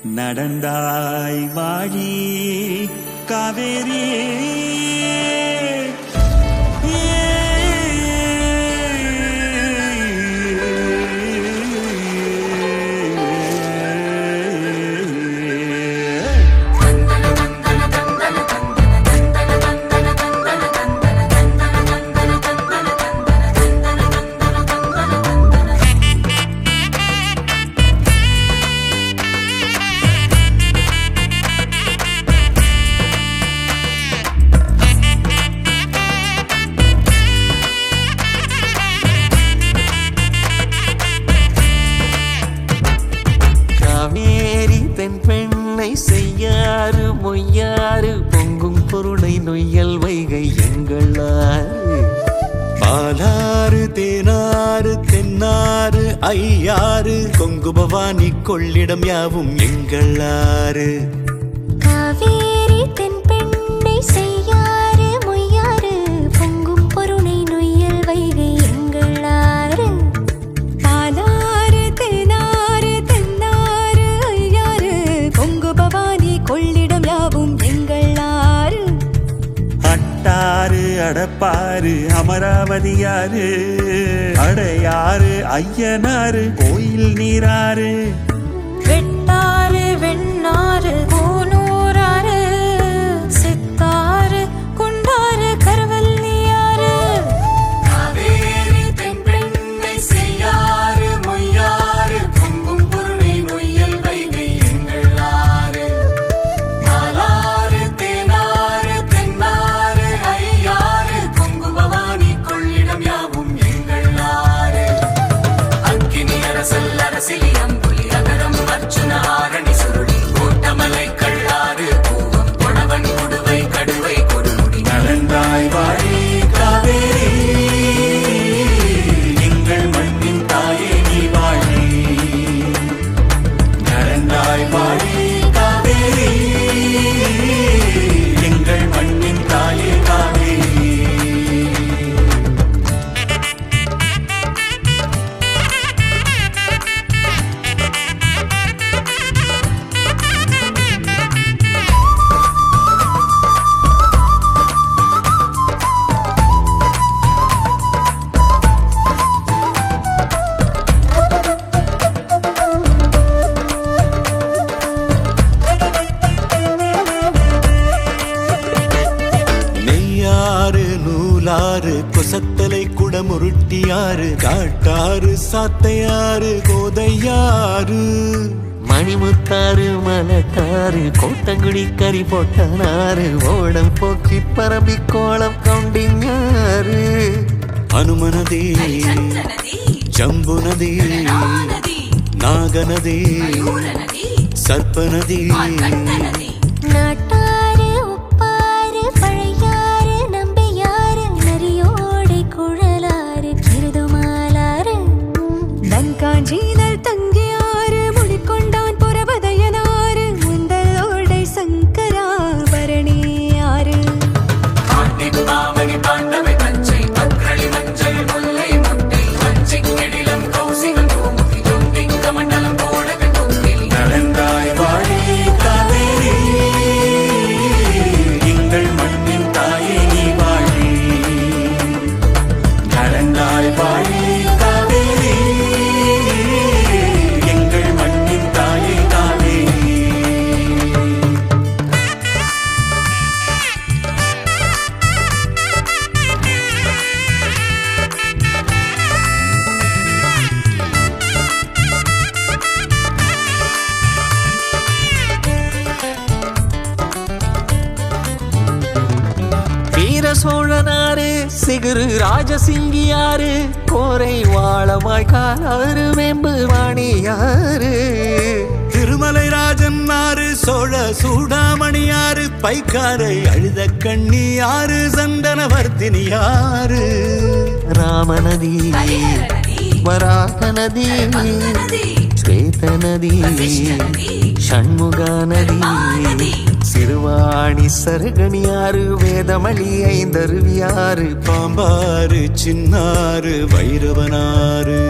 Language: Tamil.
நடந்தாய் வாழி காவேரி செய்யாறு மொய்யாறு பொங்கும் பொருளை நொய்யல் வைகை எங்களாறு பாலாறு தேனாறு தென்னாறு ஐயாறு கொங்கு பவானி கொள்ளிடம் யாவும் எங்களாறு காவேரி தென்பெண்ணை செய்யாறு மொய்யாறு பொங்கும் பொருளை நொய்யல் வைகை எங்களாறு பாலாறு தேனாறு தென்னாறு ஐயாறு கொங்கு பவானி கொள்ளிடம் யாவும் எங்களாறு அட்டாறு அடப்பாறு அமராவதியாறு அடையாறு ஐயனாறு கோயில் நீராறு வெட்டாறு வெண்ணாறு கோனூராறு சித்தாறு குண்டாறு கருவல்லியாறு காவேரி தென்பெண்ணை செய்யாறு மொய்யாறு பொங்கும் பொருளை நொய்யல் வைகை எங்களாறு பாலாறு தேனாறு தென்னாறு ஐயாறு கொங்கு பவானி கொள்ளிடம் யாவும் எங்களாறு அக்கினி அரசல் அரசிலி அம்புலி அகரம் அர்ச்சுன ஆரணி சுருளி கோட்டமலை கள்ளாறு பூவம் கொணவன் கொடுவை கடுவை கொடுமுடி நடந்தாய் வாழி காவேரி எங்கள் மண்ணின் தாயே நீ வாழி நடந்தாய் வாழி காவேரி எங்கள் மண்ணின் தாயே காவேரி நெய்யாறு நூலாறு கொசத்தலை குடமுருட்டியாறு காட்டாறு சாத்தையாறு கோதையாறு மணிமுத்தாறு மலட்டாறு கோட்டங்குடி கறி போட்டனாறு ஓடம் போக்கி பரம்பி கோலம் கவுண்டிங்காறு அனுமனதே ஜம்புனதே நாகநதி சர்ப்பநதி நாட்டாறு உப்பாறு பழையாறு நம்பியாறு நரியோடை குழலாறு கிருதுமாலாறு தங்காஞ்சீனல் தங்கியாறு முடிக்கொண்டான் புறவதயனாறு முந்தலோடை சங்கரா பரணியாறு பாமணி பாண்டவை பச்சை பக்ரளி மஞ்சள் முல்லை முட்டை பச்சை கெடிலம் கௌசிகம் கோமுகி தொண்டிங்க மண்டலம் போடகள் தொங்கிலி நடந்தாய் வாழி காவேரி எங்கள் மண்ணின் தாயே நீ வாழி நடந்தாய் வாழி காவேரி எங்கள் மண்ணின் தாயே காவேரி வீர சோழனாறு சிகுரு ராஜசிங்கியாறு கோரை வாழமாய் காலாறு வேம்பு வாணியாறு திருமலை ராஜன் ஆறு சோழ சூடாமணியாறு பைக்காரை அழுத கண்ணியாறு சந்தனவர்த்தினியாறு ராமநதி வராக நதி ஸ்வேத நதி ஷண்முக நதி சிறுவாணி சருகணியாறு வேதமளி ஐந்தருவியாறு பாம்பாறு சின்னாறு வைரவனாறு